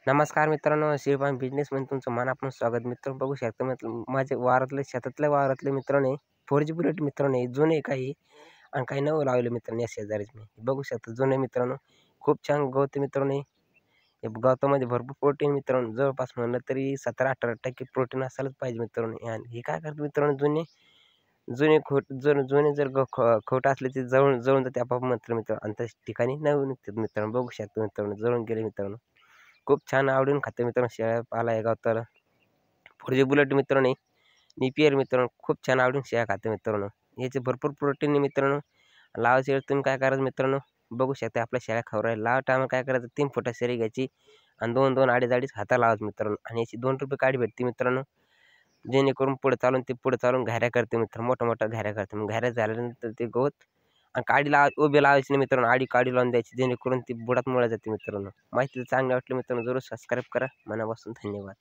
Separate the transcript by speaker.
Speaker 1: नमस्कार मित्रांनो, शिवपान बिझनेसमध्ये तुमचं मनापासून स्वागत. मित्रांनो बघू शकता माझे वावरातले शेतातल्या वावरातले मित्रांनो 4G बुलेट मित्रांनो जुने काही आणि काही नवं लावले मित्रांनो या शेजारीच मी बघू शकता जुने मित्रांनो खूप छान गवत मित्रांनो. हे गवतामध्ये भरपूर प्रोटीन मित्रांनो जवळपास म्हणलं तरी 17-18% प्रोटीन असायलाच पाहिजे मित्रांनो. आणि हे काय करतात मित्रांनो जुने जुने जुने जर खोट असले ते जळून जळून जाते आपोआप मित्र आणि त्या ठिकाणी नवीन निघतात मित्रांनो. बघू शकता मित्रांनो जळून गेले मित्रांनो. खूप छान आवडून खाते मित्रांनो शेळ्या पाला आहे गावताला 4G बुलेट मित्रांनो निपियर मित्रांनो खूप छान आवडून शेळ्या खाते मित्रांनो. याचे भरपूर प्रोटीन मित्रांनो. लावायच्या वेळेस तुम्ही काय करायचं मित्रांनो बघू शकता आपल्या शेळ्या खाऊ राहिल्या. लावा टायमाला काय करायचं 3 फुटा शेळी घ्यायची आणि 2-2 अडीच हाता लावायचं मित्रांनो. आणि याची ₹2 काडी भेटते मित्रांनो. जेणेकरून पुढे चालून घाऱ्या करते मित्रांनो. मोठ्या घाऱ्या करते. मग घाऱ्या झाल्यानंतर ते गवत आणि काडी उभे लावायची नाही मित्रांनो. काडी लावून द्यायची जेणेकरून ती बुडात मुळा जाते मित्रांनो. माहिती चांगली वाटली मित्रांनो जरूर सबस्क्राईब करा. मनापासून धन्यवाद.